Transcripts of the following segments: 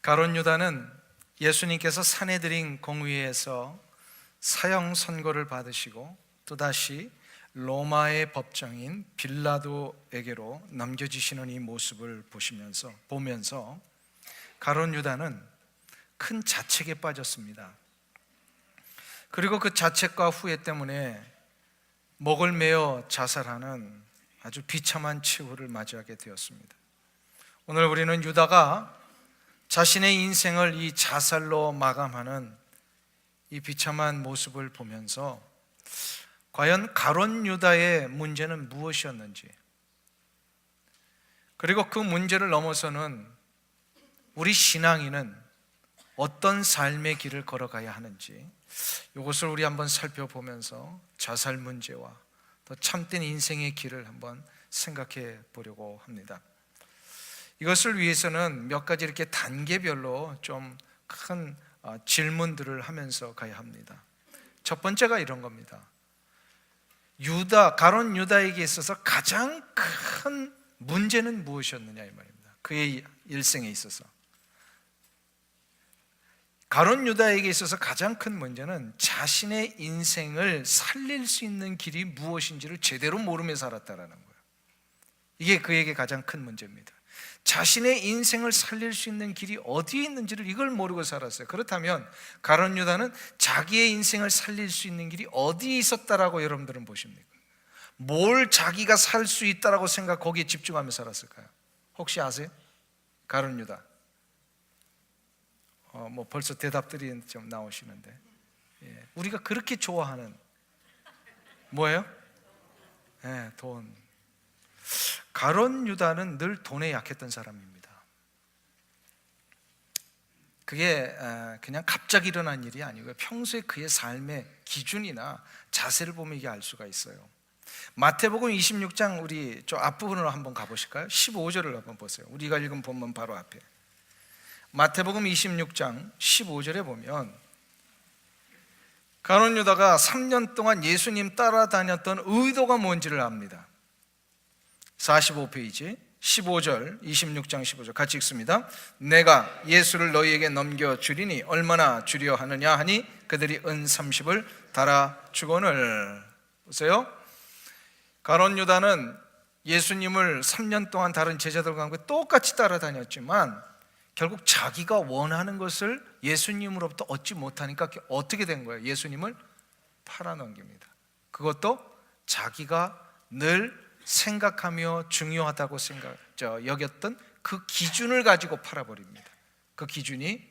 가룟 유다는 예수님께서 산에 드린 공의에서 사형 선고를 받으시고 또다시 로마의 법정인 빌라도에게로 넘겨지시는 이 모습을 보면서 가룟 유다는 큰 자책에 빠졌습니다. 그리고 그 자책과 후회 때문에 목을 메어 자살하는 아주 비참한 최후를 맞이하게 되었습니다. 오늘 우리는 유다가 자신의 인생을 이 자살로 마감하는 이 비참한 모습을 보면서 과연 가룟 유다의 문제는 무엇이었는지, 그리고 그 문제를 넘어서는 우리 신앙인은 어떤 삶의 길을 걸어가야 하는지, 이것을 우리 한번 살펴보면서 자살 문제와 또 참된 인생의 길을 한번 생각해 보려고 합니다. 이것을 위해서는 몇 가지 이렇게 단계별로 좀 큰 질문들을 하면서 가야 합니다. 첫 번째가 이런 겁니다. 가룟 유다에게 있어서 가장 큰 문제는 무엇이었느냐 이 말입니다. 그의 일생에 있어서 가룟 유다에게 있어서 가장 큰 문제는 자신의 인생을 살릴 수 있는 길이 무엇인지를 제대로 모르며 살았다라는 거예요. 이게 그에게 가장 큰 문제입니다. 자신의 인생을 살릴 수 있는 길이 어디에 있는지를 이걸 모르고 살았어요. 그렇다면 가룟 유다는 자기의 인생을 살릴 수 있는 길이 어디에 있었다라고 여러분들은 보십니까? 뭘 자기가 살 수 있다라고 거기에 집중하며 살았을까요? 혹시 아세요? 가룟 유다. 벌써 대답들이 좀 나오시는데, 우리가 그렇게 좋아하는 뭐예요? 돈. 가룟 유다는 늘 돈에 약했던 사람입니다. 그게 그냥 갑자기 일어난 일이 아니고요, 평소에 그의 삶의 기준이나 자세를 보면 이게 알 수가 있어요. 마태복음 26장 우리 저 앞부분으로 한번 가보실까요? 15절을 한번 보세요. 우리가 읽은 본문 바로 앞에 마태복음 26장 15절에 보면 가룟 유다가 3년 동안 예수님 따라다녔던 의도가 뭔지를 압니다. 45페이지 15절, 26장 15절 같이 읽습니다. 내가 예수를 너희에게 넘겨주리니 얼마나 주려 하느냐 하니 그들이 은 30을 달아주거늘. 보세요. 가룟 유다는 예수님을 3년 동안 다른 제자들과 함께 똑같이 따라다녔지만 결국 자기가 원하는 것을 예수님으로부터 얻지 못하니까 어떻게 된 거예요? 예수님을 팔아넘깁니다. 그것도 자기가 늘 생각하며 중요하다고 여겼던 그 기준을 가지고 팔아버립니다. 그 기준이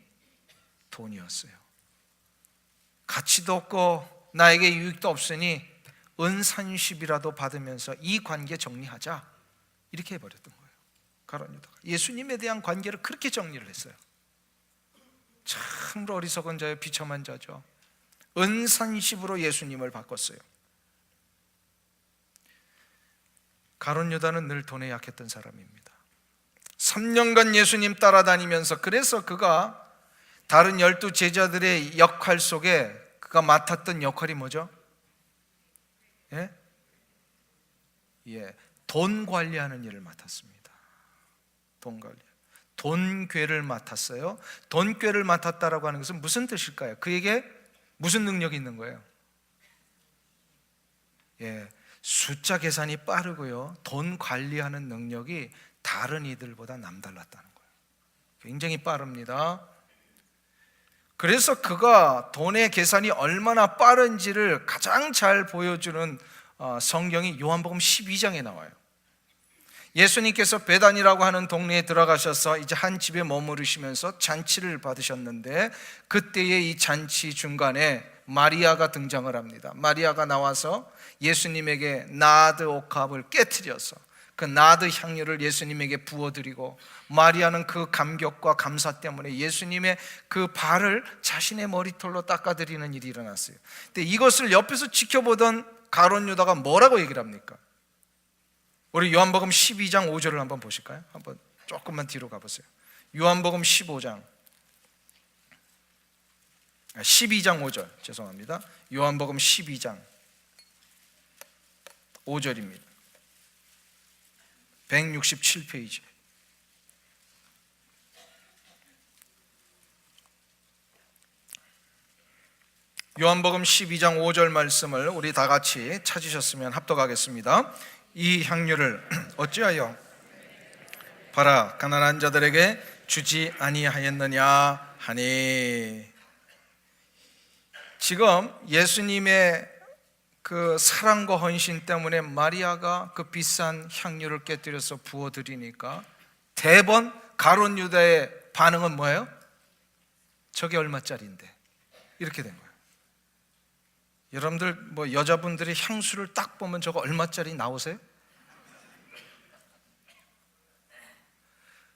돈이었어요. 가치도 없고 나에게 유익도 없으니 은 30이라도 받으면서 이 관계 정리하자, 이렇게 해버렸던 거예요. 가룟 유다가 예수님에 대한 관계를 그렇게 정리를 했어요. 참으로 어리석은 자요, 비참한 자죠. 은 30으로 예수님을 바꿨어요. 가룟 유다는 늘 돈에 약했던 사람입니다. 3년간 예수님 따라다니면서, 그래서 그가 다른 12 제자들의 역할 속에 그가 맡았던 역할이 뭐죠? 돈 관리하는 일을 맡았습니다. 돈 관리, 돈괴를 맡았어요. 돈괴를 맡았다라고 하는 것은 무슨 뜻일까요? 그에게 무슨 능력이 있는 거예요? 숫자 계산이 빠르고요, 돈 관리하는 능력이 다른 이들보다 남달랐다는 거예요. 굉장히 빠릅니다. 그래서 그가 돈의 계산이 얼마나 빠른지를 가장 잘 보여주는 성경이 요한복음 12장에 나와요. 예수님께서 베단이라고 하는 동네에 들어가셔서 이제 한 집에 머무르시면서 잔치를 받으셨는데, 그때의 이 잔치 중간에 마리아가 등장을 합니다. 마리아가 나와서 예수님에게 나드 옥합을 깨트려서 그 나드 향유를 예수님에게 부어드리고, 마리아는 그 감격과 감사 때문에 예수님의 그 발을 자신의 머리털로 닦아드리는 일이 일어났어요. 근데 이것을 옆에서 지켜보던 가룟 유다가 뭐라고 얘기를 합니까? 우리 요한복음 12장 5절을 한번 보실까요? 한번 조금만 뒤로 가보세요. 요한복음 12장 5절, 죄송합니다. 요한복음 12장 5절입니다. 167페이지. 요한복음 12장 5절 말씀을 우리 다 같이 찾으셨으면 합독하겠습니다. 이 향유를 어찌하여 봐라 가난한 자들에게 주지 아니하였느냐 하니, 지금 예수님의 그 사랑과 헌신 때문에 마리아가 그 비싼 향유를 깨뜨려서 부어드리니까 대번 가룟 유다의 반응은 뭐예요? 저게 얼마짜리인데, 이렇게 된 거예요. 여러분들 뭐 여자분들이 향수를 딱 보면 저거 얼마짜리 나오세요?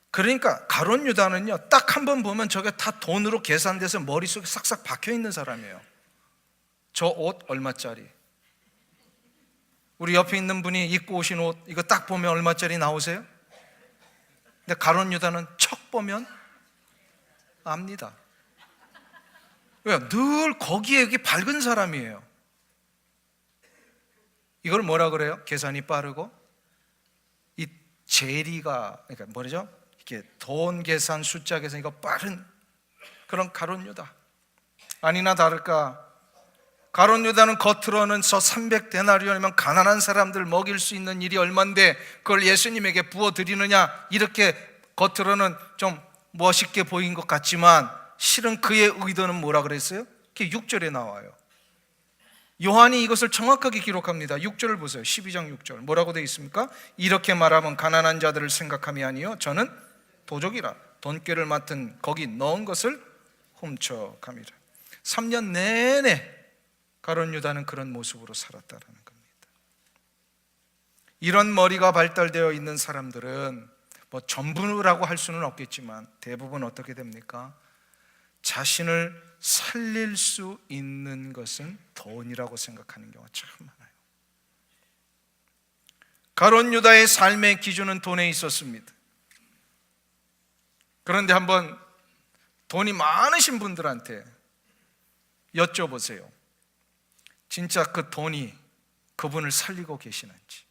그러니까 가룟 유다는요, 딱 한 번 보면 저게 다 돈으로 계산돼서 머릿속에 싹싹 박혀 있는 사람이에요. 저 옷 얼마짜리? 우리 옆에 있는 분이 입고 오신 옷 이거 딱 보면 얼마짜리 나오세요? 근데 가룟 유다는 척 보면 압니다. 왜? 늘 거기에 이게 밝은 사람이에요. 이걸 뭐라 그래요? 계산이 빠르고 이 재리가, 그러니까 뭐죠? 이렇게 돈 계산, 숫자 계산 이거 빠른 그런 가룟 유다. 아니나 다를까 가룟 유다는 겉으로는 저 300데나리온이면 가난한 사람들 먹일 수 있는 일이 얼만데 그걸 예수님에게 부어 드리느냐, 이렇게 겉으로는 좀 멋있게 보인 것 같지만 실은 그의 의도는 뭐라 그랬어요? 그게 6절에 나와요. 요한이 이것을 정확하게 기록합니다. 6절을 보세요. 12장 6절 뭐라고 되어 있습니까? 이렇게 말하면 가난한 자들을 생각함이 아니요 저는 도적이라 돈꾀를 맡은 거기 넣은 것을 훔쳐감이라. 3년 내내 가룟 유다는 그런 모습으로 살았다는 겁니다. 이런 머리가 발달되어 있는 사람들은 뭐 전부라고 할 수는 없겠지만 대부분 어떻게 됩니까? 자신을 살릴 수 있는 것은 돈이라고 생각하는 경우가 참 많아요. 가룟 유다의 삶의 기준은 돈에 있었습니다. 그런데 한번 돈이 많으신 분들한테 여쭤보세요. 진짜 그 돈이 그분을 살리고 계시는지.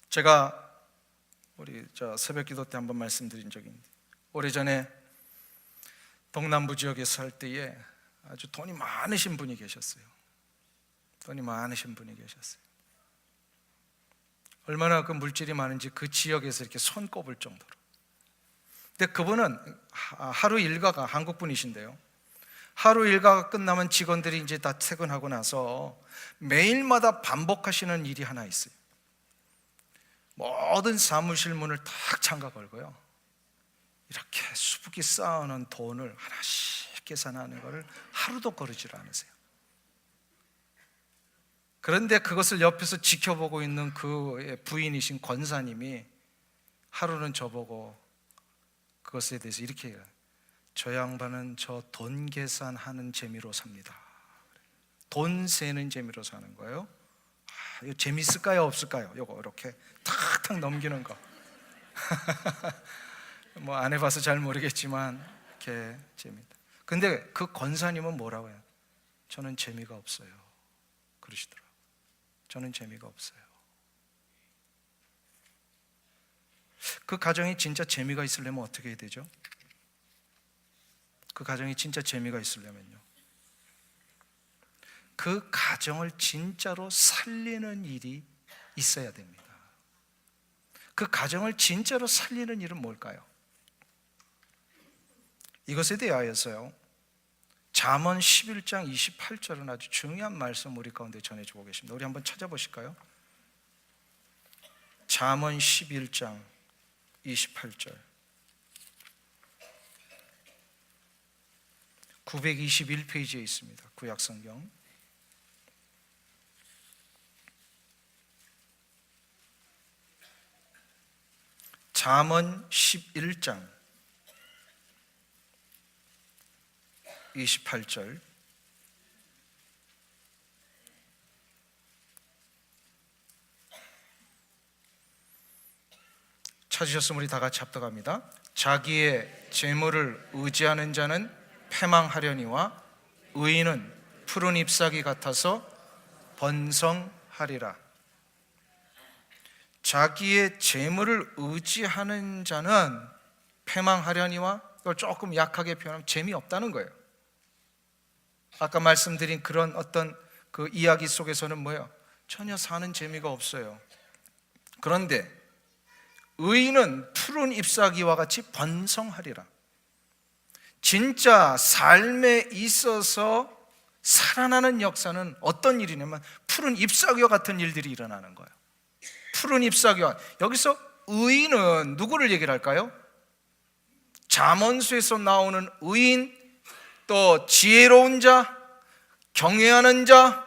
제가 우리 새벽기도 때 한번 말씀드린 적이 있는데, 오래전에 동남부 지역에 살 때에 아주 돈이 많으신 분이 계셨어요. 돈이 많으신 분이 계셨어요. 얼마나 그 물질이 많은지 그 지역에서 이렇게 손꼽을 정도로. 근데 그분은 하루 일과가 한국 분이신데요, 하루 일과가 끝나면 직원들이 이제 다 퇴근하고 나서 매일마다 반복하시는 일이 하나 있어요. 모든 사무실 문을 탁 잠가 걸고요, 이렇게 수북이 쌓아놓은 돈을 하나씩 계산하는 것을 하루도 거르질 않으세요. 그런데 그것을 옆에서 지켜보고 있는 그 부인이신 권사님이 하루는 저보고 그것에 대해서 이렇게 해요. 저 양반은 저 돈 계산하는 재미로 삽니다. 돈 세는 재미로 사는 거예요. 이거 재밌을까요? 없을까요? 이거 이렇게 탁탁 넘기는 거. 뭐 안 해봐서 잘 모르겠지만 이렇게 재밌다. 근데 그 권사님은 뭐라고 해요? 저는 재미가 없어요. 그러시더라고요. 저는 재미가 없어요. 그 가정이 진짜 재미가 있으려면 어떻게 해야 되죠? 그 가정이 진짜 재미가 있으려면요, 그 가정을 진짜로 살리는 일이 있어야 됩니다. 그 가정을 진짜로 살리는 일은 뭘까요? 이것에 대하여서요, 잠언 11장 28절은 아주 중요한 말씀 우리 가운데 전해주고 계십니다. 우리 한번 찾아보실까요? 잠언 11장 28절 921페이지에 있습니다. 구약성경. 잠언 11장 28절 찾으셨으면 우리 다 같이 합독합니다. 자기의 재물을 의지하는 자는 패망하려니와 의인은 푸른 잎사귀 같아서 번성하리라. 자기의 재물을 의지하는 자는 패망하려니와, 이걸 조금 약하게 표현하면 재미없다는 거예요. 아까 말씀드린 그런 어떤 그 이야기 속에서는 뭐예요? 전혀 사는 재미가 없어요. 그런데 의인은 푸른 잎사귀와 같이 번성하리라. 진짜 삶에 있어서 살아나는 역사는 어떤 일이냐면 푸른 잎사귀와 같은 일들이 일어나는 거예요. 푸른 잎사귀와, 여기서 의인은 누구를 얘기를 할까요? 잠언수에서 나오는 의인, 또 지혜로운 자, 경외하는 자,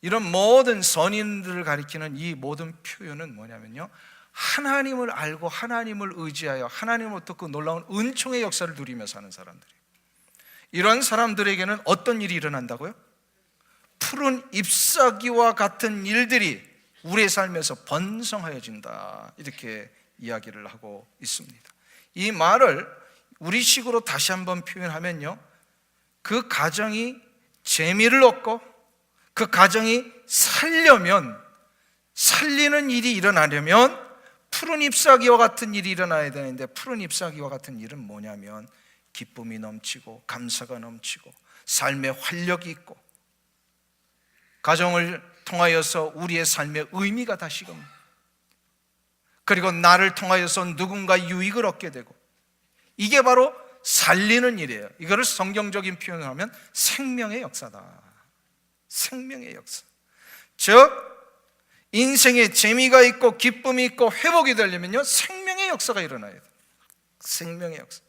이런 모든 선인들을 가리키는 이 모든 표현은 뭐냐면요, 하나님을 알고 하나님을 의지하여 하나님으로부터 그 놀라운 은총의 역사를 누리며 사는 사람들이에요. 이런 사람들에게는 어떤 일이 일어난다고요? 푸른 잎사귀와 같은 일들이 우리의 삶에서 번성하여진다, 이렇게 이야기를 하고 있습니다. 이 말을 우리식으로 다시 한번 표현하면요, 그 가정이 재미를 얻고 그 가정이 살려면, 살리는 일이 일어나려면 푸른 잎사귀와 같은 일이 일어나야 되는데, 푸른 잎사귀와 같은 일은 뭐냐면 기쁨이 넘치고 감사가 넘치고 삶의 활력이 있고 가정을 통하여서 우리의 삶의 의미가 다시금, 그리고 나를 통하여서 누군가 유익을 얻게 되고, 이게 바로 살리는 일이에요. 이거를 성경적인 표현을 하면 생명의 역사다. 생명의 역사. 즉 인생에 재미가 있고 기쁨이 있고 회복이 되려면요, 생명의 역사가 일어나야 돼요. 생명의 역사.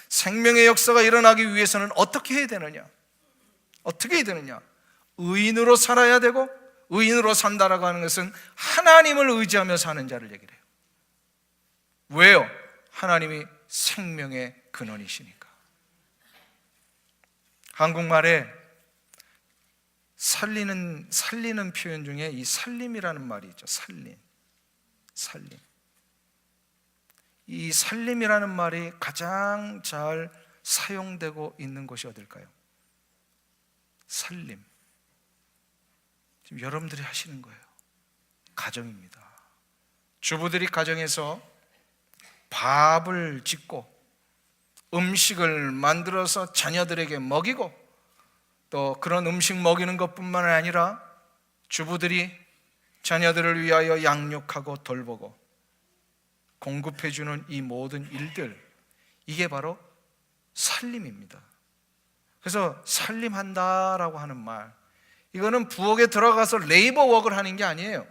생명의 역사가 일어나기 위해서는 어떻게 해야 되느냐? 어떻게 해야 되느냐? 의인으로 살아야 되고, 의인으로 산다라고 하는 것은 하나님을 의지하며 사는 자를 얘기를 해요. 왜요? 하나님이 생명의 근원이시니까. 한국말에 살리는 표현 중에 이 살림이라는 말이 있죠. 살림. 이 살림이라는 말이 가장 잘 사용되고 있는 곳이 어딜까요? 살림. 지금 여러분들이 하시는 거예요. 가정입니다. 주부들이 가정에서 밥을 짓고 음식을 만들어서 자녀들에게 먹이고, 또 그런 음식 먹이는 것뿐만 아니라 주부들이 자녀들을 위하여 양육하고 돌보고 공급해주는 이 모든 일들, 이게 바로 살림입니다. 그래서 살림한다라고 하는 말, 이거는 부엌에 들어가서 레이버 워크를 하는 게 아니에요.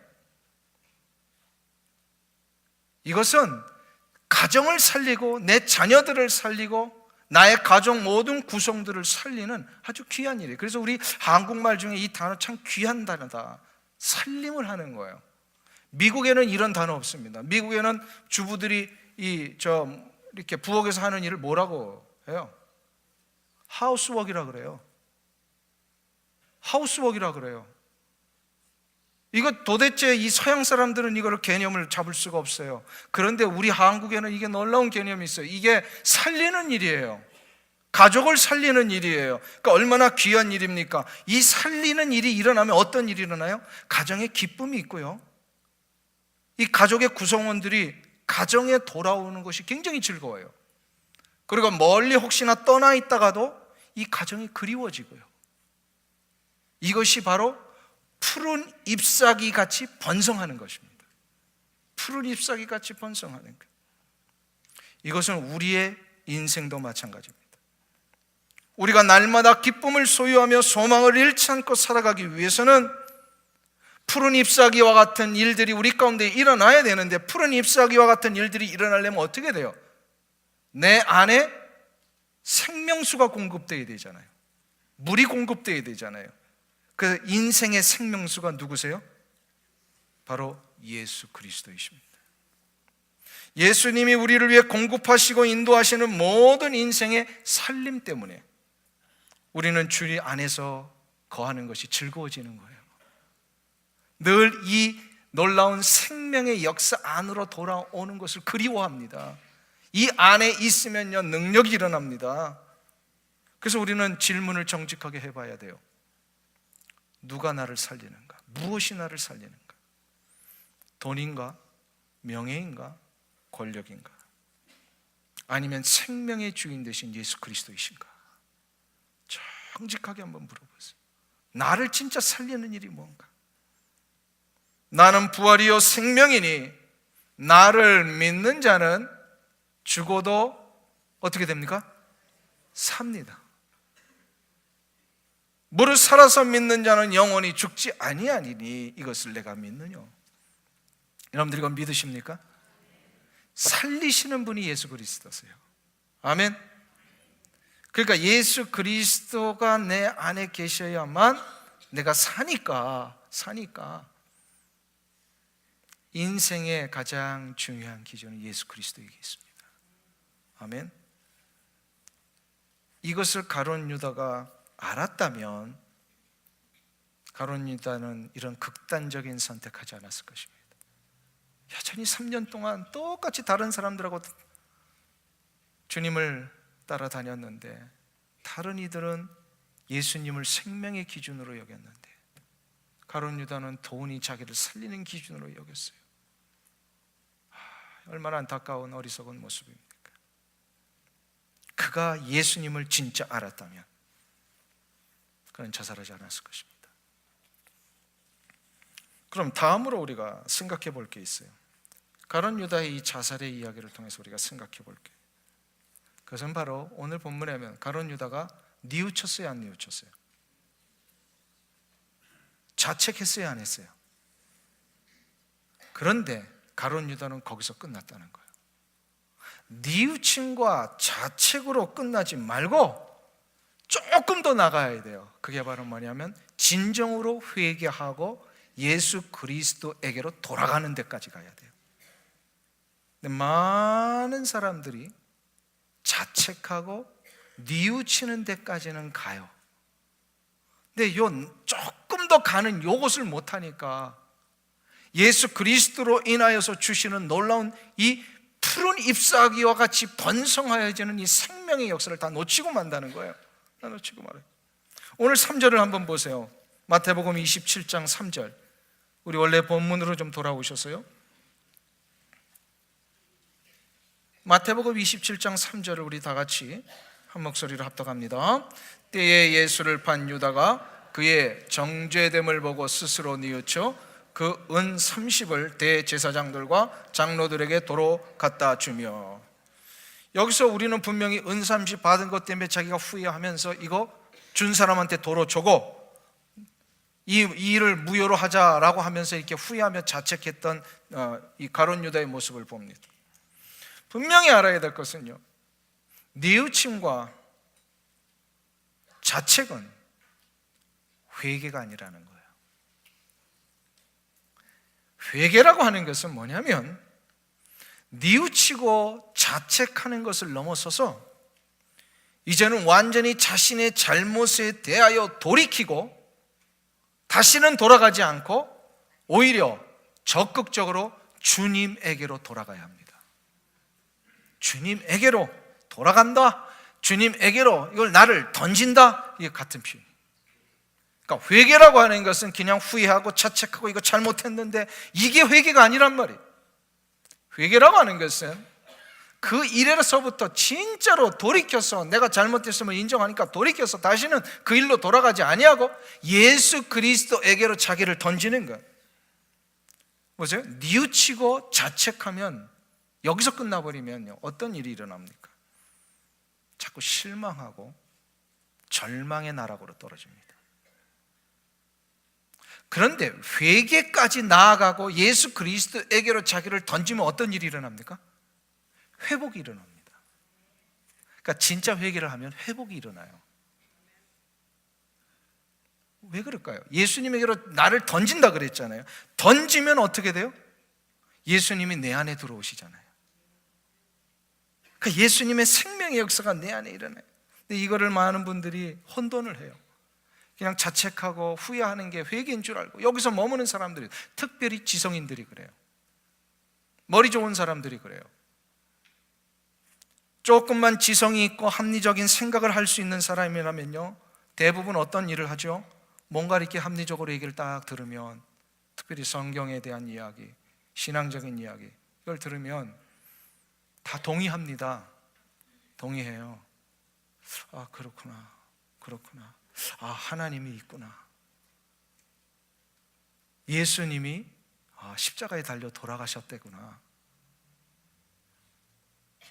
이것은 가정을 살리고 내 자녀들을 살리고 나의 가족 모든 구성들을 살리는 아주 귀한 일이에요. 그래서 우리 한국말 중에 이 단어 참 귀한 단어다. 살림을 하는 거예요. 미국에는 이런 단어 없습니다. 미국에는 주부들이 이렇게 부엌에서 하는 일을 뭐라고 해요? 하우스워크이라 그래요. 하우스워크이라 그래요. 이거 도대체 이 서양 사람들은 이거를 개념을 잡을 수가 없어요. 그런데 우리 한국에는 이게 놀라운 개념이 있어요. 이게 살리는 일이에요. 가족을 살리는 일이에요. 그러니까 얼마나 귀한 일입니까? 이 살리는 일이 일어나면 어떤 일이 일어나요? 가정에 기쁨이 있고요, 이 가족의 구성원들이 가정에 돌아오는 것이 굉장히 즐거워요. 그리고 멀리 혹시나 떠나 있다가도 이 가정이 그리워지고요. 이것이 바로 푸른 잎사귀 같이 번성하는 것입니다. 푸른 잎사귀 같이 번성하는 것. 이것은 우리의 인생도 마찬가지입니다. 우리가 날마다 기쁨을 소유하며 소망을 잃지 않고 살아가기 위해서는 푸른 잎사귀와 같은 일들이 우리 가운데 일어나야 되는데, 푸른 잎사귀와 같은 일들이 일어나려면 어떻게 돼요? 내 안에 생명수가 공급되어야 되잖아요. 물이 공급되어야 되잖아요. 그 인생의 생명수가 누구세요? 바로 예수 그리스도이십니다. 예수님이 우리를 위해 공급하시고 인도하시는 모든 인생의 살림 때문에 우리는 주 안에서 거하는 것이 즐거워지는 거예요. 늘 이 놀라운 생명의 역사 안으로 돌아오는 것을 그리워합니다. 이 안에 있으면요, 능력이 일어납니다. 그래서 우리는 질문을 정직하게 해봐야 돼요. 누가 나를 살리는가? 무엇이 나를 살리는가? 돈인가? 명예인가? 권력인가? 아니면 생명의 주인 되신 예수 그리스도이신가? 정직하게 한번 물어보세요. 나를 진짜 살리는 일이 뭔가? 나는 부활이요 생명이니 나를 믿는 자는 죽어도 어떻게 됩니까? 삽니다. 무릇 살아서 믿는 자는 영원히 죽지 아니하니니 이것을 내가 믿느냐. 여러분들 이건 믿으십니까? 살리시는 분이 예수 그리스도세요. 아멘. 그러니까 예수 그리스도가 내 안에 계셔야만 내가 사니까 인생의 가장 중요한 기준은 예수 그리스도에게 있습니다. 아멘. 이것을 가룟 유다가 알았다면 가룟 유다는 이런 극단적인 선택하지 않았을 것입니다. 여전히 3년 동안 똑같이 다른 사람들하고 주님을 따라다녔는데 다른 이들은 예수님을 생명의 기준으로 여겼는데 가룟 유다는 돈이 자기를 살리는 기준으로 여겼어요. 얼마나 안타까운 어리석은 모습입니까? 그가 예수님을 진짜 알았다면 그는 자살하지 않았을 것입니다. 그럼 다음으로 우리가 생각해 볼 게 있어요. 가룟 유다의 이 자살의 이야기를 통해서 우리가 생각해 볼게요. 그것은 바로 오늘 본문에 하면 가룟 유다가 뉘우쳤어요, 안 뉘우쳤어요? 자책했어요, 안 했어요? 그런데 가룟 유다는 거기서 끝났다는 거예요. 뉘우침과 자책으로 끝나지 말고 조금 더 나가야 돼요. 그게 바로 뭐냐면 진정으로 회개하고 예수 그리스도에게로 돌아가는 데까지 가야 돼요. 근데 많은 사람들이 자책하고 뉘우치는 데까지는 가요. 근데 조금 더 가는 요것을 못하니까 예수 그리스도로 인하여서 주시는 놀라운 이 푸른 잎사귀와 같이 번성하여지는 이 생명의 역사를 다 놓치고 만다는 거예요. 다 놓치고 말아요. 오늘 3절을 한번 보세요. 마태복음 27장 3절. 우리 원래 본문으로 좀 돌아오셔서요. 마태복음 27장 3절을 우리 다 같이 한 목소리로 합독합니다. 때에 예수를 판 유다가 그의 정죄됨을 보고 스스로 뉘우쳐 그 은 30을 대제사장들과 장로들에게 도로 갖다 주며. 여기서 우리는 분명히 은 30 받은 것 때문에 자기가 후회하면서 이거 준 사람한테 도로 주고 이 일을 무효로 하자라고 하면서 이렇게 후회하며 자책했던 이 가룟 유다의 모습을 봅니다. 분명히 알아야 될 것은요, 뉘우침과 자책은 회개가 아니라는 거예요. 회개라고 하는 것은 뭐냐면 뉘우치고 자책하는 것을 넘어서서 이제는 완전히 자신의 잘못에 대하여 돌이키고 다시는 돌아가지 않고 오히려 적극적으로 주님에게로 돌아가야 합니다. 주님에게로 돌아간다, 주님에게로 이걸 나를 던진다, 이게 같은 표현이에요. 그러니까 회개라고 하는 것은 그냥 후회하고 자책하고 이거 잘못했는데 이게 회개가 아니란 말이에요. 회개라고 하는 것은 그 일에서부터 진짜로 돌이켜서 내가 잘못했음을 인정하니까 돌이켜서 다시는 그 일로 돌아가지 아니하고 예수 그리스도에게로 자기를 던지는 것. 보세요. 뉘우치고 자책하면 여기서 끝나버리면요, 어떤 일이 일어납니까? 자꾸 실망하고 절망의 나락으로 떨어집니다. 그런데 회개까지 나아가고 예수 그리스도에게로 자기를 던지면 어떤 일이 일어납니까? 회복이 일어납니다. 그러니까 진짜 회개를 하면 회복이 일어나요. 왜 그럴까요? 예수님에게로 나를 던진다 그랬잖아요. 던지면 어떻게 돼요? 예수님이 내 안에 들어오시잖아요. 그러니까 예수님의 생명의 역사가 내 안에 일어나요. 근데 이거를 많은 분들이 혼돈을 해요. 그냥 자책하고 후회하는 게 회개인 줄 알고 여기서 머무는 사람들이, 특별히 지성인들이 그래요. 머리 좋은 사람들이 그래요. 조금만 지성이 있고 합리적인 생각을 할 수 있는 사람이라면요, 대부분 어떤 일을 하죠? 뭔가 이렇게 합리적으로 얘기를 딱 들으면, 특별히 성경에 대한 이야기, 신앙적인 이야기, 이걸 들으면 다 동의합니다. 동의해요. 아, 그렇구나. 하나님이 있구나. 예수님이 십자가에 달려 돌아가셨대구나.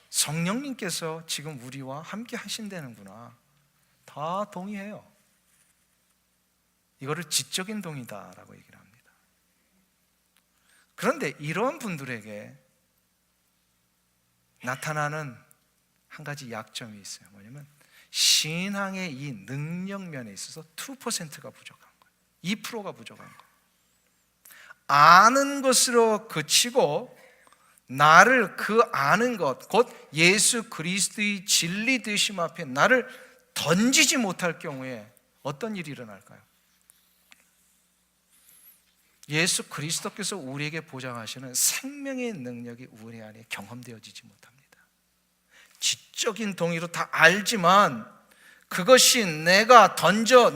성령님께서 지금 우리와 함께 하신다는구나. 다 동의해요. 이거를 지적인 동의다라고 얘기를 합니다. 그런데 이런 분들에게 나타나는 한 가지 약점이 있어요. 뭐냐면 신앙의 이 능력면에 있어서 2%가 부족한 거예요. 2%가 부족한 거예요. 아는 것으로 그치고 나를 그 아는 것, 곧 예수 그리스도의 진리 되심 앞에 나를 던지지 못할 경우에 어떤 일이 일어날까요? 예수 그리스도께서 우리에게 보장하시는 생명의 능력이 우리 안에 경험되어지지 못합니다. 지적인 동의로 다 알지만 그것이 내가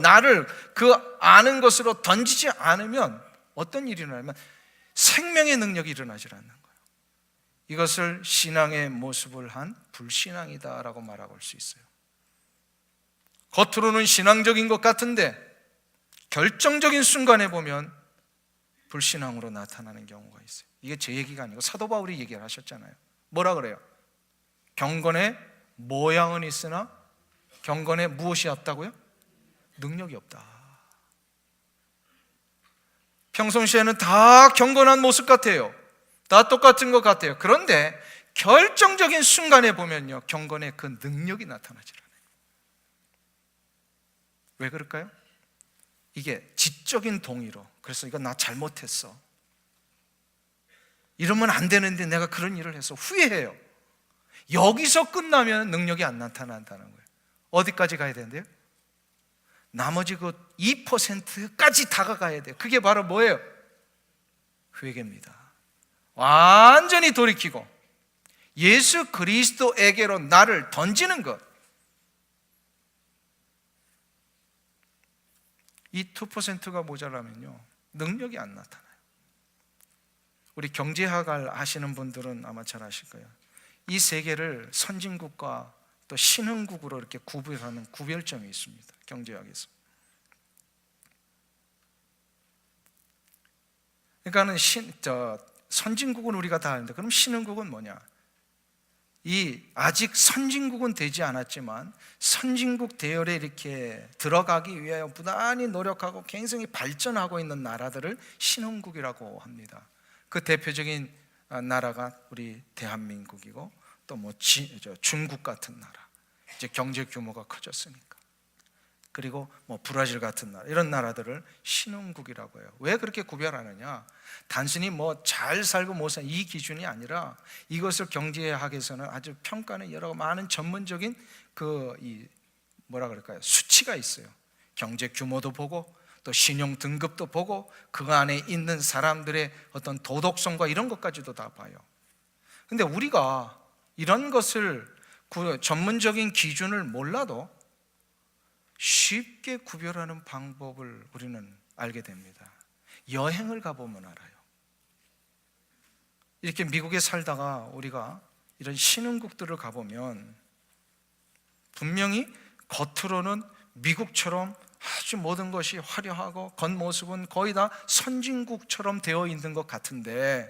나를 그 아는 것으로 던지지 않으면 어떤 일이 일어나면 생명의 능력이 일어나질 않는 거예요. 이것을 신앙의 모습을 한 불신앙이다라고 말할 수 있어요. 겉으로는 신앙적인 것 같은데 결정적인 순간에 보면 불신앙으로 나타나는 경우가 있어요. 이게 제 얘기가 아니고 사도 바울이 얘기를 하셨잖아요. 뭐라 그래요? 경건의 모양은 있으나 경건에 무엇이 없다고요? 능력이 없다. 평상시에는 다 경건한 모습 같아요. 다 똑같은 것 같아요. 그런데 결정적인 순간에 보면요, 경건의 그 능력이 나타나질 않아요. 왜 그럴까요? 이게 지적인 동의로, 그래서 이거 나 잘못했어, 이러면 안 되는데 내가 그런 일을 해서 후회해요. 여기서 끝나면 능력이 안 나타난다는 거예요. 어디까지 가야 되는데요? 나머지 그 2%까지 다가가야 돼요. 그게 바로 뭐예요? 회개입니다. 완전히 돌이키고 예수 그리스도에게로 나를 던지는 것. 이 2%가 모자라면요, 능력이 안 나타나요. 우리 경제학을 하시는 분들은 아마 잘 아실 거예요. 이 세계를 선진국과 또 신흥국으로 이렇게 구별하는 구별점이 있습니다. 경제학에서. 그러니까는 선진국은 우리가 다 아는데, 그럼 신흥국은 뭐냐? 이 아직 선진국은 되지 않았지만 선진국 대열에 이렇게 들어가기 위하여 부단히 노력하고 굉장히 발전하고 있는 나라들을 신흥국이라고 합니다. 그 대표적인 나라가 우리 대한민국이고, 또 뭐 중국 같은 나라, 이제 경제 규모가 커졌으니까, 그리고 뭐 브라질 같은 나라, 이런 나라들을 신흥국이라고 해요. 왜 그렇게 구별하느냐? 단순히 뭐 잘 살고 못 살고 이 기준이 아니라, 이것을 경제학에서는 아주 평가는 여러 많은 전문적인 뭐라 그럴까요? 수치가 있어요. 경제 규모도 보고 또 신용 등급도 보고 그 안에 있는 사람들의 어떤 도덕성과 이런 것까지도 다 봐요. 근데 우리가 이런 것을 전문적인 기준을 몰라도 쉽게 구별하는 방법을 우리는 알게 됩니다. 여행을 가보면 알아요. 이렇게 미국에 살다가 우리가 이런 신흥국들을 가보면 분명히 겉으로는 미국처럼 아주 모든 것이 화려하고 겉모습은 거의 다 선진국처럼 되어 있는 것 같은데,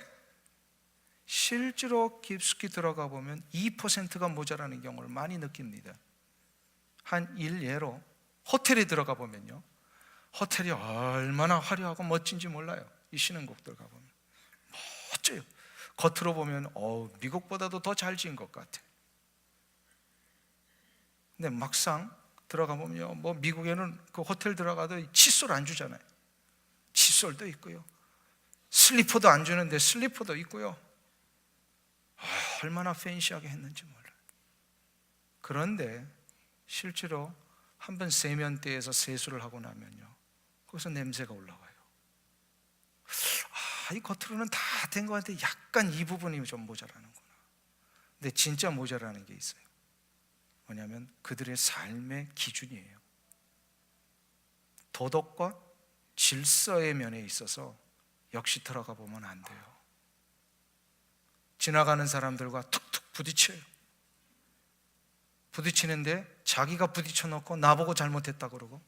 실제로 깊숙이 들어가 보면 2%가 모자라는 경우를 많이 느낍니다. 한 일예로 호텔에 들어가 보면요, 호텔이 얼마나 화려하고 멋진지 몰라요. 이 신흥국들 가보면 멋져요. 겉으로 보면 미국보다도 더 잘 지은 것 같아. 근데 막상 들어가 보면요, 뭐 미국에는 그 호텔 들어가도 칫솔 안 주잖아요. 칫솔도 있고요, 슬리퍼도 안 주는데 슬리퍼도 있고요. 얼마나 팬시하게 했는지 몰라요. 그런데 실제로 한번 세면대에서 세수를 하고 나면요, 거기서 냄새가 올라와요. 이 겉으로는 다 된 것 같은데 약간 이 부분이 좀 모자라는구나. 근데 진짜 모자라는 게 있어요. 뭐냐면 그들의 삶의 기준이에요. 도덕과 질서의 면에 있어서 역시 들어가 보면 안 돼요. 지나가는 사람들과 툭툭 부딪혀요. 부딪히는데 자기가 부딪혀 놓고 나보고 잘못했다 그러고,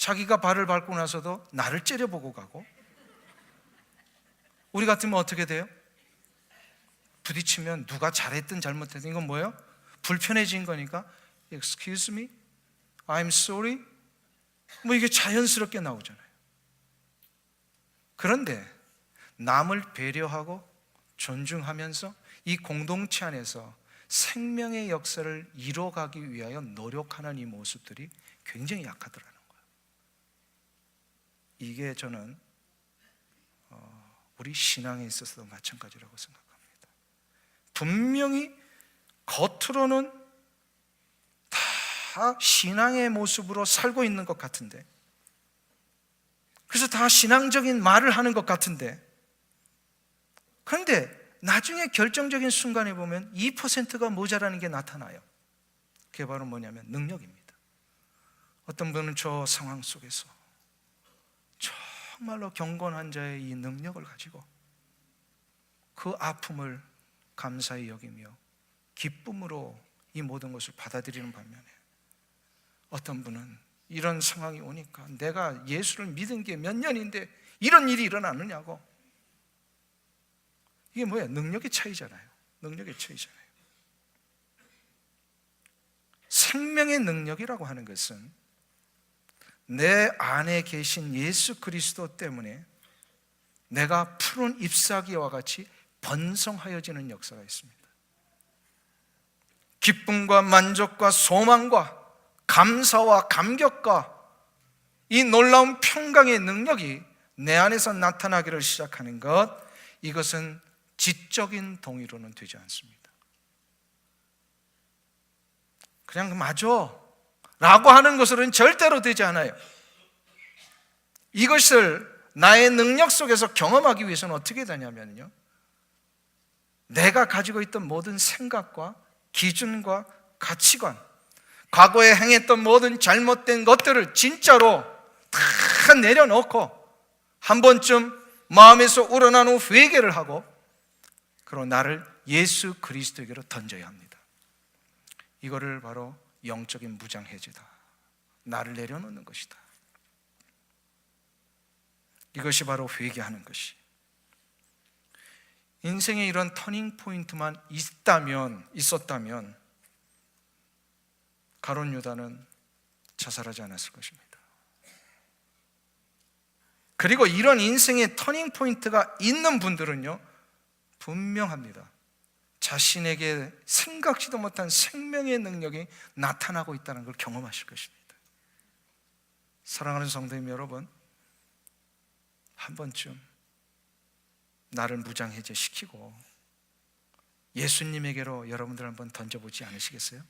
자기가 발을 밟고 나서도 나를 째려보고 가고, 우리 같으면 어떻게 돼요? 부딪히면 누가 잘했든 잘못했든 이건 뭐예요? 불편해진 거니까 Excuse me? I'm sorry? 뭐 이게 자연스럽게 나오잖아요. 그런데 남을 배려하고 존중하면서 이 공동체 안에서 생명의 역사를 이뤄가기 위하여 노력하는 이 모습들이 굉장히 약하더라는 거예요. 이게 저는 우리 신앙에 있어서도 마찬가지라고 생각합니다. 분명히 겉으로는 다 신앙의 모습으로 살고 있는 것 같은데, 그래서 다 신앙적인 말을 하는 것 같은데, 그런데 나중에 결정적인 순간에 보면 2%가 모자라는 게 나타나요. 그게 바로 뭐냐면 능력입니다. 어떤 분은 저 상황 속에서 정말로 경건한 자의 이 능력을 가지고 그 아픔을 감사히 여기며 기쁨으로 이 모든 것을 받아들이는 반면에, 어떤 분은 이런 상황이 오니까 내가 예수를 믿은 게 몇 년인데 이런 일이 일어나느냐고. 이게 뭐야? 능력의 차이잖아요. 능력의 차이잖아요. 생명의 능력이라고 하는 것은 내 안에 계신 예수 그리스도 때문에 내가 푸른 잎사귀와 같이 번성하여지는 역사가 있습니다. 기쁨과 만족과 소망과 감사와 감격과 이 놀라운 평강의 능력이 내 안에서 나타나기를 시작하는 것, 이것은 지적인 동의로는 되지 않습니다. 그냥 맞아 라고 하는 것으로는 절대로 되지 않아요. 이것을 나의 능력 속에서 경험하기 위해서는 어떻게 되냐면요, 내가 가지고 있던 모든 생각과 기준과 가치관, 과거에 행했던 모든 잘못된 것들을 진짜로 다 내려놓고 한 번쯤 마음에서 우러난 후 회개를 하고, 그리고 나를 예수 그리스도에게로 던져야 합니다. 이거를 바로 영적인 무장해제다. 나를 내려놓는 것이다. 이것이 바로 회개하는 것이. 인생에 이런 터닝 포인트만 있었다면 가룟 유다는 자살하지 않았을 것입니다. 그리고 이런 인생의 터닝 포인트가 있는 분들은요, 분명합니다. 자신에게 생각지도 못한 생명의 능력이 나타나고 있다는 걸 경험하실 것입니다. 사랑하는 성도님 여러분, 한 번쯤 나를 무장해제시키고 예수님에게로 여러분들 한번 던져보지 않으시겠어요?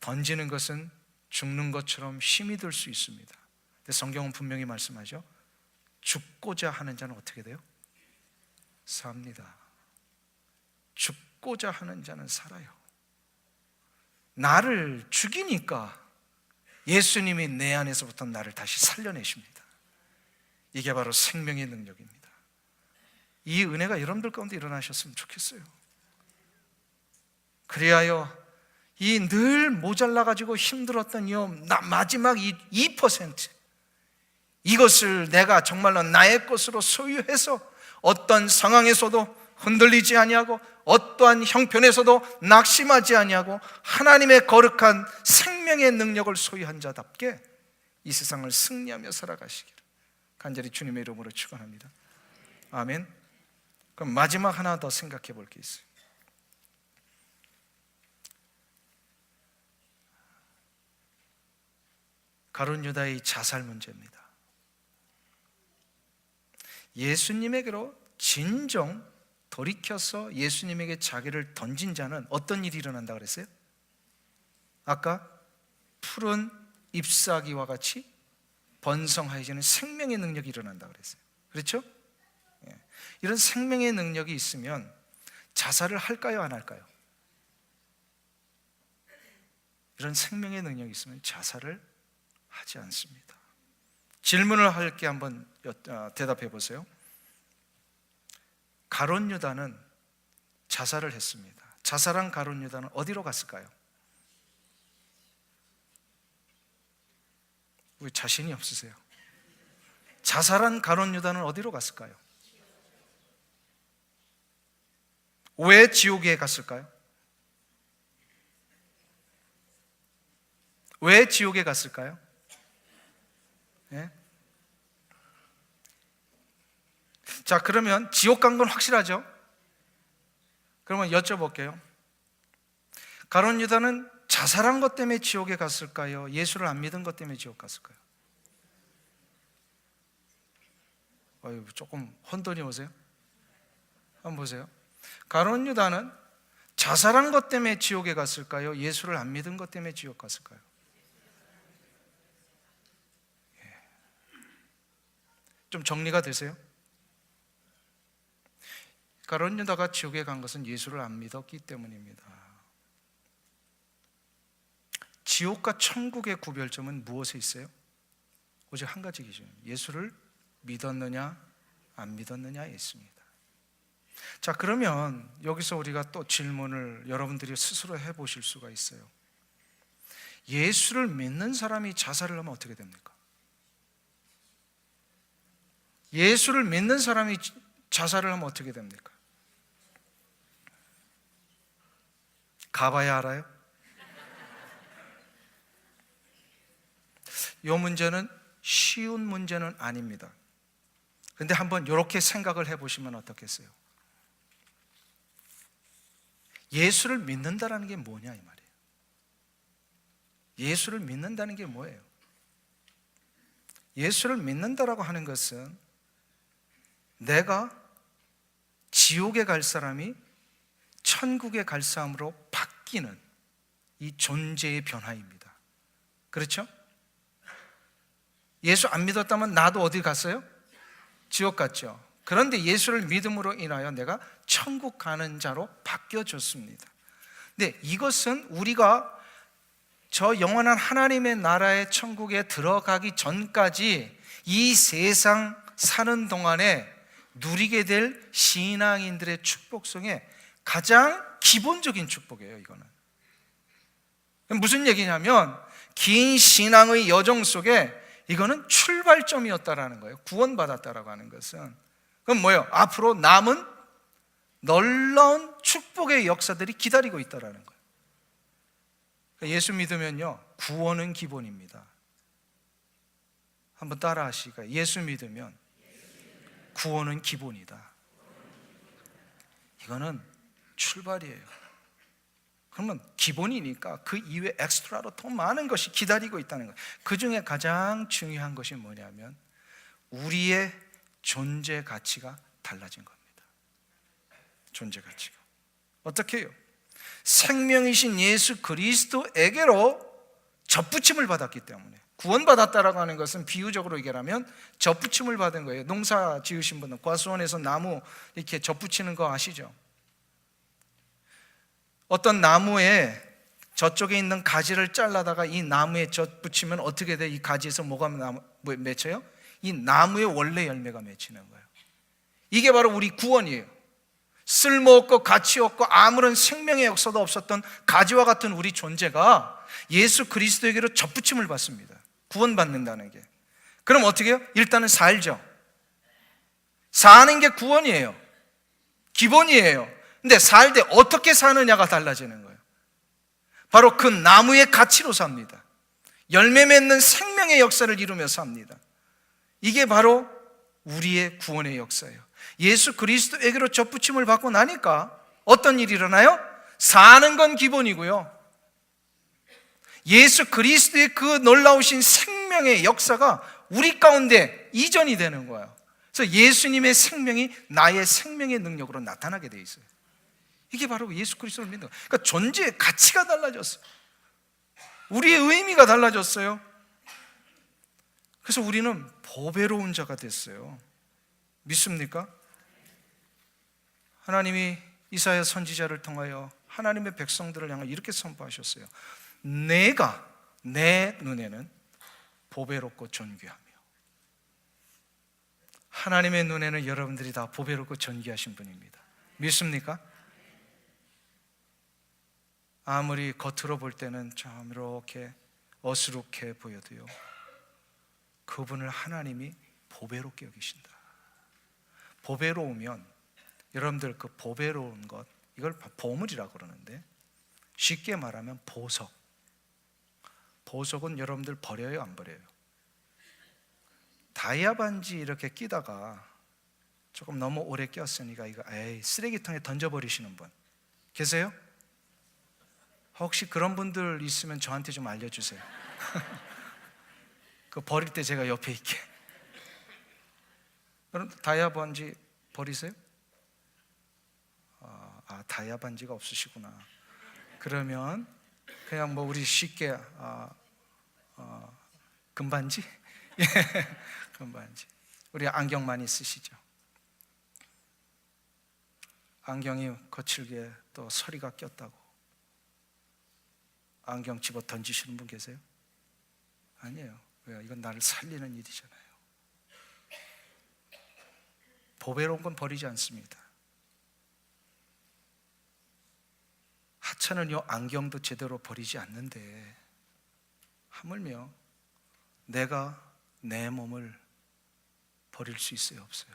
던지는 것은 죽는 것처럼 힘이 들 수 있습니다. 근데 성경은 분명히 말씀하죠. 죽고자 하는 자는 어떻게 돼요? 삽니다. 죽고자 하는 자는 살아요. 나를 죽이니까 예수님이 내 안에서부터 나를 다시 살려내십니다. 이게 바로 생명의 능력입니다. 이 은혜가 여러분들 가운데 일어나셨으면 좋겠어요. 그리하여 이 늘 모자라가지고 힘들었던 이 마지막 2%, 이것을 내가 정말로 나의 것으로 소유해서 어떤 상황에서도 흔들리지 아니하고 어떠한 형편에서도 낙심하지 아니하고 하나님의 거룩한 생명의 능력을 소유한 자답게 이 세상을 승리하며 살아가시기를 간절히 주님의 이름으로 축원합니다. 아멘. 그럼 마지막 하나 더 생각해 볼 게 있어요. 가룟 유다의 자살 문제입니다. 예수님에게로 진정 돌이켜서 예수님에게 자기를 던진 자는 어떤 일이 일어난다 그랬어요? 아까 푸른 잎사귀와 같이 번성하여지는 생명의 능력이 일어난다 그랬어요. 그렇죠? 이런 생명의 능력이 있으면 자살을 할까요, 안 할까요? 이런 생명의 능력이 있으면 자살을 하지 않습니다. 질문을 할게 한번 대답해 보세요. 가룟 유다는 자살을 했습니다. 자살한 가룟 유다는 어디로 갔을까요? 왜 자신이 없으세요? 자살한 가룟 유다는 어디로 갔을까요? 왜 지옥에 갔을까요? 왜 지옥에 갔을까요? 예? 자, 그러면 지옥 간 건 확실하죠? 그러면 여쭤볼게요. 가룟 유다는 자살한 것 때문에 지옥에 갔을까요? 예수를 안 믿은 것 때문에 지옥 갔을까요? 조금 혼돈이 오세요? 한번 보세요. 가룟 유다는 자살한 것 때문에 지옥에 갔을까요? 예수를 안 믿은 것 때문에 지옥 갔을까요? 좀 정리가 되세요? 가룟 유다가 지옥에 간 것은 예수를 안 믿었기 때문입니다. 지옥과 천국의 구별점은 무엇에 있어요? 오직 한 가지 기준입니다. 예수를 믿었느냐 안 믿었느냐에 있습니다. 자, 그러면 여기서 우리가 또 질문을 여러분들이 스스로 해보실 수가 있어요. 예수를 믿는 사람이 자살을 하면 어떻게 됩니까? 예수를 믿는 사람이 자살을 하면 어떻게 됩니까? 가봐야 알아요? 이 문제는 쉬운 문제는 아닙니다. 그런데 한번 이렇게 생각을 해보시면 어떻겠어요? 예수를 믿는다라는 게 뭐냐 이 말이에요. 예수를 믿는다는 게 뭐예요? 예수를 믿는다라고 하는 것은 내가 지옥에 갈 사람이 천국에 갈 사람으로 바뀌는 이 존재의 변화입니다. 그렇죠? 예수 안 믿었다면 나도 어디 갔어요? 지옥 갔죠. 그런데 예수를 믿음으로 인하여 내가 천국 가는 자로 바뀌어졌습니다. 근데 이것은 우리가 저 영원한 하나님의 나라의 천국에 들어가기 전까지 이 세상 사는 동안에 누리게 될 신앙인들의 축복성의 가장 기본적인 축복이에요. 이거는 무슨 얘기냐면 긴 신앙의 여정 속에 이거는 출발점이었다라는 거예요. 구원받았다라고 하는 것은. 그럼 뭐예요? 앞으로 남은 놀라운 축복의 역사들이 기다리고 있다라는 거예요. 예수 믿으면요, 구원은 기본입니다. 한번 따라 하시니까 예수 믿으면 구원은 기본이다. 이거는 출발이에요. 그러면 기본이니까 그 이외에 엑스트라로 더 많은 것이 기다리고 있다는 거예요. 그 중에 가장 중요한 것이 뭐냐면 우리의 존재 가치가 달라진 겁니다. 존재 가치가. 어떻게 해요? 생명이신 예수 그리스도에게로 접붙임을 받았기 때문에. 구원받았다라고 하는 것은 비유적으로 얘기하면 접붙임을 받은 거예요. 농사 지으신 분은 과수원에서 나무 이렇게 접붙이는 거 아시죠? 어떤 나무에 저쪽에 있는 가지를 잘라다가 이 나무에 젖붙이면 어떻게 돼? 이 가지에서 뭐가 맺혀요? 이 나무의 원래 열매가 맺히는 거예요. 이게 바로 우리 구원이에요. 쓸모없고 가치없고 아무런 생명의 역사도 없었던 가지와 같은 우리 존재가 예수 그리스도에게로 접붙임을 받습니다. 구원받는다는 게. 그럼 어떻게 해요? 일단은 살죠. 사는 게 구원이에요. 기본이에요. 근데 살 때 어떻게 사느냐가 달라지는 거예요. 바로 그 나무의 가치로 삽니다. 열매 맺는 생명의 역사를 이루며 삽니다. 이게 바로 우리의 구원의 역사예요. 예수 그리스도에게로 접붙임을 받고 나니까 어떤 일이 일어나요? 사는 건 기본이고요, 예수 그리스도의 그 놀라우신 생명의 역사가 우리 가운데 이전이 되는 거예요. 그래서 예수님의 생명이 나의 생명의 능력으로 나타나게 돼 있어요. 이게 바로 예수 그리스도를 믿는 거예요. 그러니까 존재의 가치가 달라졌어요. 우리의 의미가 달라졌어요. 그래서 우리는 보배로운 자가 됐어요. 믿습니까? 하나님이 이사야 선지자를 통하여 하나님의 백성들을 향해 이렇게 선포하셨어요. 내가 내 눈에는 보배롭고 존귀하며. 하나님의 눈에는 여러분들이 다 보배롭고 존귀하신 분입니다. 믿습니까? 아무리 겉으로 볼 때는 좀 이렇게 어수룩해 보여도요, 그분을 하나님이 보배롭게 여기신다. 보배로우면 여러분들 그 보배로운 것, 이걸 보물이라고 그러는데 쉽게 말하면 보석. 보석은 여러분들 버려요, 안 버려요? 다이아 반지 이렇게 끼다가 조금 너무 오래 꼈으니까 이거 쓰레기통에 던져버리시는 분 계세요? 혹시 그런 분들 있으면 저한테 좀 알려주세요. 그 버릴 때 제가 옆에 있게. 여러분 다이아 반지 버리세요? 다이아 반지가 없으시구나. 그러면 그냥 뭐 우리 쉽게 금반지? 예, 금반지. 우리 안경 많이 쓰시죠? 안경이 거칠게 또 서리가 꼈다고 안경 집어 던지시는 분 계세요? 아니에요. 왜요? 이건 나를 살리는 일이잖아요. 보배로운 건 버리지 않습니다. 하찮은 요 안경도 제대로 버리지 않는데 하물며 내가 내 몸을 버릴 수 있어요, 없어요?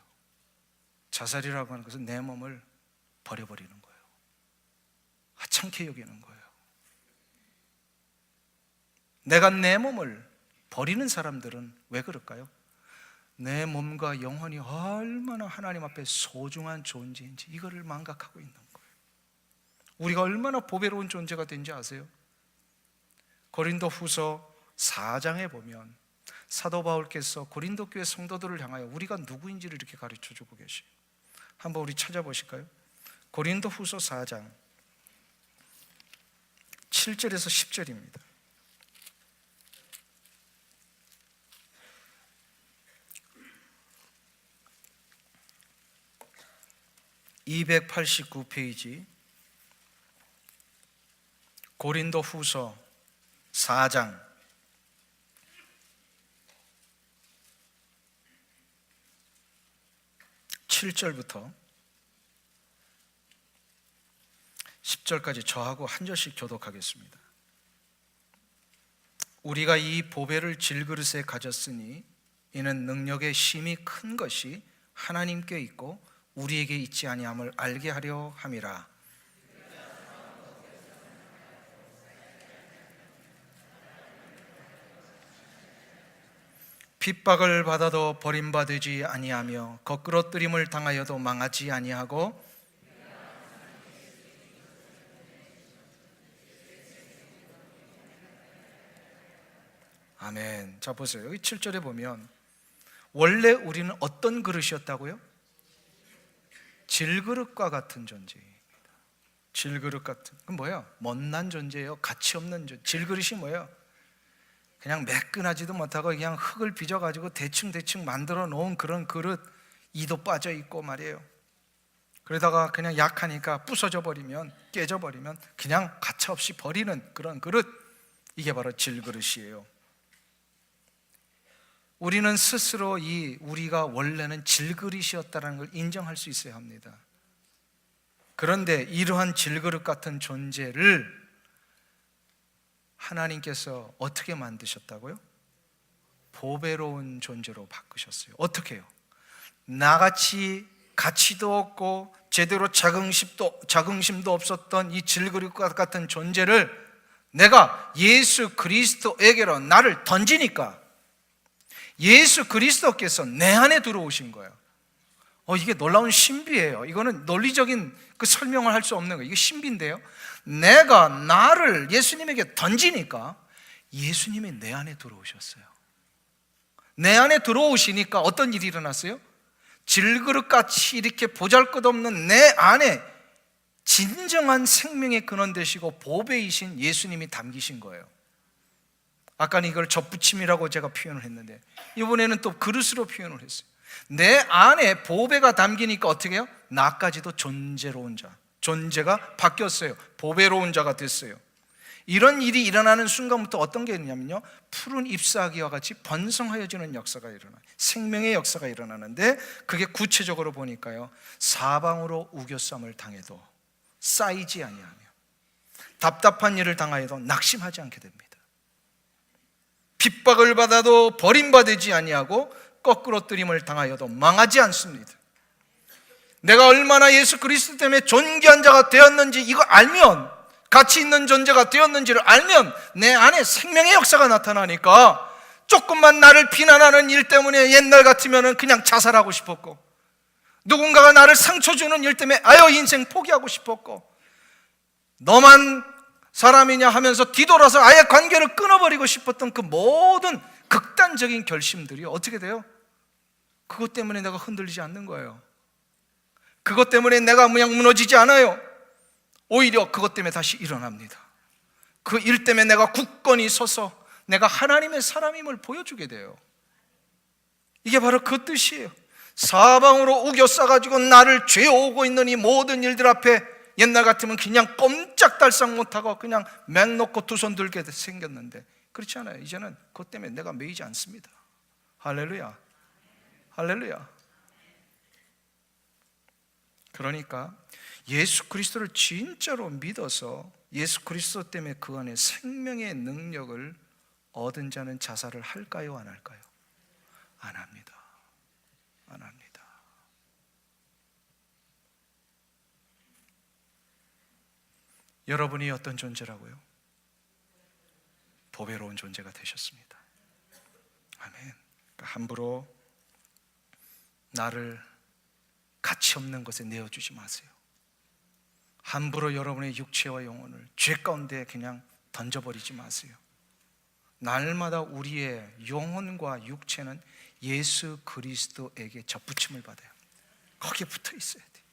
자살이라고 하는 것은 내 몸을 버려버리는 거예요. 하찮게 여기는 거예요. 내가 내 몸을 버리는 사람들은 왜 그럴까요? 내 몸과 영혼이 얼마나 하나님 앞에 소중한 존재인지 이거를 망각하고 있는 거예요. 우리가 얼마나 보배로운 존재가 된지 아세요? 고린도 후서 4장에 보면 사도 바울께서 고린도 교회 성도들을 향하여 우리가 누구인지를 이렇게 가르쳐 주고 계시요. 한번 우리 찾아보실까요? 고린도 후서 4장 7절에서 10절입니다. (289페이지) 고린도 후서 4장 7절부터 10절까지 저하고 한 절씩 교독하겠습니다. 우리가 이 보배를 질그릇에 가졌으니 이는 능력의 심이 큰 것이 하나님께 있고 우리에게 있지 아니함을 알게 하려 함이라. 핍박을 받아도 버림받지 아니하며 거꾸로 뜨림을 당하여도 망하지 아니하고 아멘. 자 보세요. 여기 7절에 보면 원래 우리는 어떤 그릇이었다고요? 질그릇과 같은 존재입니다. 질그릇 같은. 그럼 뭐예요? 못난 존재예요. 가치 없는 존재. 질그릇이 뭐예요? 그냥 매끈하지도 못하고 그냥 흙을 빚어가지고 대충 만들어 놓은 그런 그릇, 이도 빠져 있고 말이에요. 그러다가 그냥 약하니까 부서져 버리면, 깨져 버리면 그냥 가차없이 버리는 그런 그릇, 이게 바로 질그릇이에요. 우리는 스스로 우리가 원래는 질그릇이었다는 걸 인정할 수 있어야 합니다. 그런데 이러한 질그릇 같은 존재를 하나님께서 어떻게 만드셨다고요? 보배로운 존재로 바꾸셨어요. 어떻게 해요? 나같이 가치도 없고 제대로 자긍심도 없었던 이 질그릇 같은 존재를 내가 예수 그리스도에게로 나를 던지니까 예수 그리스도께서 내 안에 들어오신 거예요. 이게 놀라운 신비예요. 이거는 논리적인 그 설명을 할 수 없는 거예요. 이게 신비인데요. 내가 나를 예수님에게 던지니까 예수님이 내 안에 들어오셨어요. 내 안에 들어오시니까 어떤 일이 일어났어요? 질그릇같이 이렇게 보잘것없는 내 안에 진정한 생명의 근원 되시고 보배이신 예수님이 담기신 거예요. 아까는 이걸 접붙임이라고 제가 표현을 했는데 이번에는 또 그릇으로 표현을 했어요. 내 안에 보배가 담기니까 어떻게 해요? 나까지도 존재로운 자, 존재가 바뀌었어요. 보배로운 자가 됐어요. 이런 일이 일어나는 순간부터 어떤 게 있냐면요, 푸른 잎사귀와 같이 번성하여지는 역사가 일어나요. 생명의 역사가 일어나는데 그게 구체적으로 보니까요, 사방으로 우겨쌈을 당해도 쌓이지 아니하며 답답한 일을 당하여도 낙심하지 않게 됩니다. 핍박을 받아도 버림받지 아니하고 거꾸로뜨림을 당하여도 망하지 않습니다. 내가 얼마나 예수 그리스도 때문에 존귀한 자가 되었는지 이거 알면, 가치 있는 존재가 되었는지를 알면 내 안에 생명의 역사가 나타나니까 조금만 나를 비난하는 일 때문에 옛날 같으면 그냥 자살하고 싶었고, 누군가가 나를 상처 주는 일 때문에 아유 인생 포기하고 싶었고, 너만 사람이냐 하면서 뒤돌아서 아예 관계를 끊어버리고 싶었던 그 모든 극단적인 결심들이 어떻게 돼요? 그것 때문에 내가 흔들리지 않는 거예요. 그것 때문에 내가 그냥 무너지지 않아요. 오히려 그것 때문에 다시 일어납니다. 그 일 때문에 내가 굳건히 서서 내가 하나님의 사람임을 보여주게 돼요. 이게 바로 그 뜻이에요. 사방으로 우겨싸가지고 나를 죄오고 있는 이 모든 일들 앞에 옛날 같으면 그냥 꼼짝달싹 못하고 그냥 맹 놓고 두 손 들게 생겼는데, 그렇지 않아요. 이제는 그것 때문에 내가 매이지 않습니다. 할렐루야, 할렐루야. 그러니까 예수 그리스도를 진짜로 믿어서 예수 그리스도 때문에 그 안에 생명의 능력을 얻은 자는 자살을 할까요, 안 할까요? 안 합니다. 안 합니다. 여러분이 어떤 존재라고요? 보배로운 존재가 되셨습니다. 아멘. 그러니까 함부로 나를 가치 없는 것에 내어주지 마세요. 함부로 여러분의 육체와 영혼을 죄 가운데 그냥 던져버리지 마세요. 날마다 우리의 영혼과 육체는 예수 그리스도에게 접붙임을 받아요. 거기에 붙어 있어야 돼요.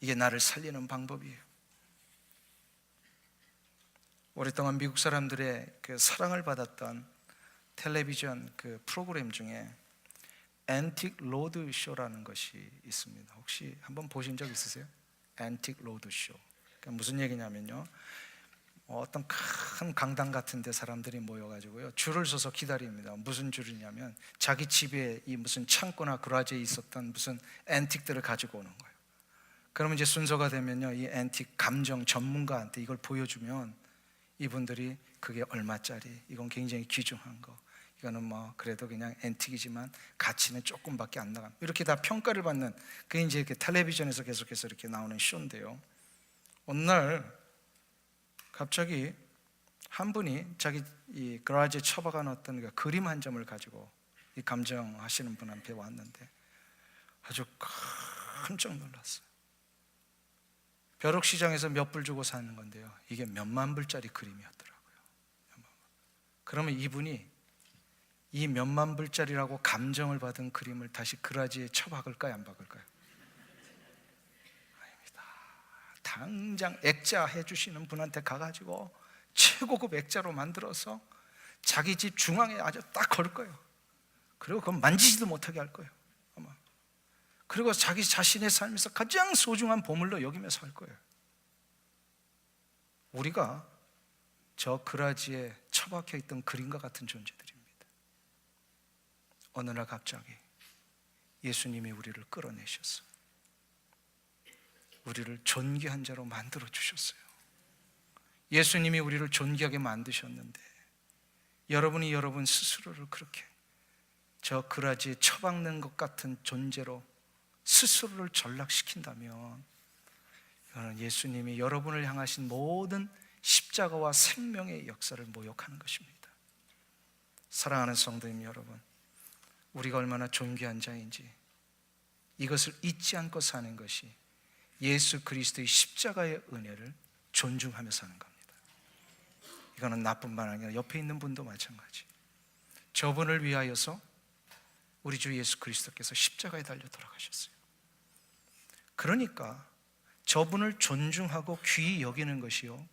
이게 나를 살리는 방법이에요. 오랫동안 미국 사람들의 그 사랑을 받았던 텔레비전 그 프로그램 중에 앤틱 로드 쇼라는 것이 있습니다. 혹시 한번 보신 적 있으세요? 앤틱 로드 쇼. 그러니까 무슨 얘기냐면요, 어떤 큰 강당 같은 데 사람들이 모여가지고요 줄을 서서 기다립니다. 무슨 줄이냐면 자기 집에 이 무슨 창고나 그라지에 있었던 무슨 앤틱들을 가지고 오는 거예요. 그러면 이제 순서가 되면요, 이 앤틱 감정 전문가한테 이걸 보여주면 이분들이 그게 얼마짜리, 이건 굉장히 귀중한 거, 이거는 뭐 그래도 그냥 앤틱이지만 가치는 조금밖에 안 나갑니다, 이렇게 다 평가를 받는, 그게 이제 이렇게 텔레비전에서 계속해서 이렇게 나오는 쇼인데요, 어느 날 갑자기 한 분이 자기 이 그라지에 처박아 놓았던 그 그림 한 점을 가지고 이 감정하시는 분한테 왔는데 아주 깜짝 놀랐어요. 벼룩시장에서 몇 불 주고 사는 건데요, 이게 몇만 불짜리 그림이었더라고요. 그러면 이분이 이 몇만 불짜리라고 감정을 받은 그림을 다시 그라지에 처박을까요, 안 박을까요? 아닙니다. 당장 액자 해주시는 분한테 가가지고 최고급 액자로 만들어서 자기 집 중앙에 아주 딱 걸 거예요. 그리고 그건 만지지도 못하게 할 거예요, 아마. 그리고 자기 자신의 삶에서 가장 소중한 보물로 여기면서 할 거예요. 우리가 저 그라지에 처박혀 있던 그림과 같은 존재들입니다. 어느 날 갑자기 예수님이 우리를 끌어내셨어요. 우리를 존귀한 자로 만들어 주셨어요. 예수님이 우리를 존귀하게 만드셨는데 여러분이 여러분 스스로를 그렇게 저 그라지에 처박는 것 같은 존재로 스스로를 전락시킨다면 이거는 예수님이 여러분을 향하신 모든 십자가와 생명의 역사를 모욕하는 것입니다. 사랑하는 성도님 여러분, 우리가 얼마나 존귀한 자인지 이것을 잊지 않고 사는 것이 예수 그리스도의 십자가의 은혜를 존중하며 사는 겁니다. 이거는 나뿐만 아니라 옆에 있는 분도 마찬가지. 저분을 위하여서 우리 주 예수 그리스도께서 십자가에 달려 돌아가셨어요. 그러니까 저분을 존중하고 귀히 여기는 것이요,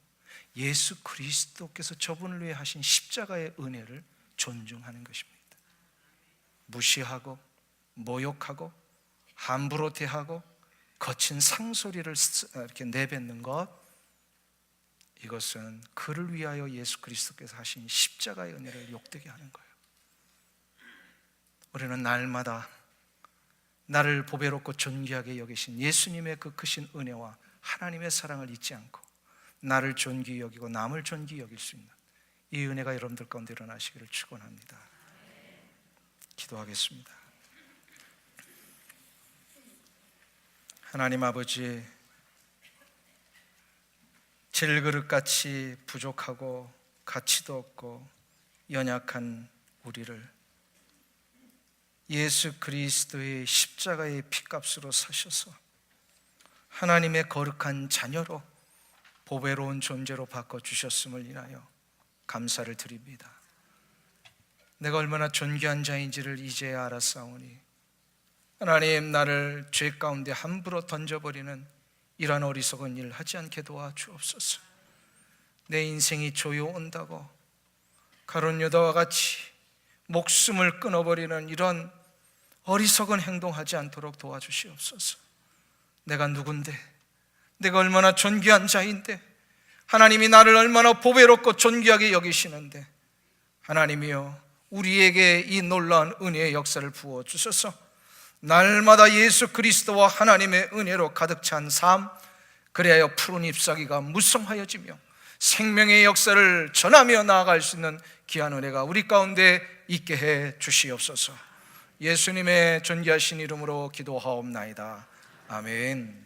예수 그리스도께서 저분을 위해 하신 십자가의 은혜를 존중하는 것입니다. 무시하고 모욕하고 함부로 대하고 거친 상소리를 이렇게 내뱉는 것, 이것은 그를 위하여 예수 그리스도께서 하신 십자가의 은혜를 욕되게 하는 거예요. 우리는 날마다 나를 보배롭고 존귀하게 여기신 예수님의 그 크신 은혜와 하나님의 사랑을 잊지 않고 나를 존귀히 여기고 남을 존귀히 여길 수 있는 이 은혜가 여러분들 가운데 일어나시기를 축원합니다. 기도하겠습니다. 하나님 아버지, 질그릇같이 부족하고 가치도 없고 연약한 우리를 예수 그리스도의 십자가의 피값으로 사셔서 하나님의 거룩한 자녀로 보배로운 존재로 바꿔주셨음을 인하여 감사를 드립니다. 내가 얼마나 존귀한 자인지를 이제야 알았사오니 하나님, 나를 죄 가운데 함부로 던져버리는 이러한 어리석은 일 하지 않게 도와주옵소서. 내 인생이 조여온다고 가룟 유다와 같이 목숨을 끊어버리는 이런 어리석은 행동하지 않도록 도와주시옵소서. 내가 누군데, 내가 얼마나 존귀한 자인데, 하나님이 나를 얼마나 보배롭고 존귀하게 여기시는데, 하나님이여 우리에게 이 놀라운 은혜의 역사를 부어주셔서 날마다 예수 그리스도와 하나님의 은혜로 가득 찬 삶, 그래야 푸른 잎사귀가 무성하여지며 생명의 역사를 전하며 나아갈 수 있는 귀한 은혜가 우리 가운데 있게 해 주시옵소서. 예수님의 존귀하신 이름으로 기도하옵나이다. 아멘.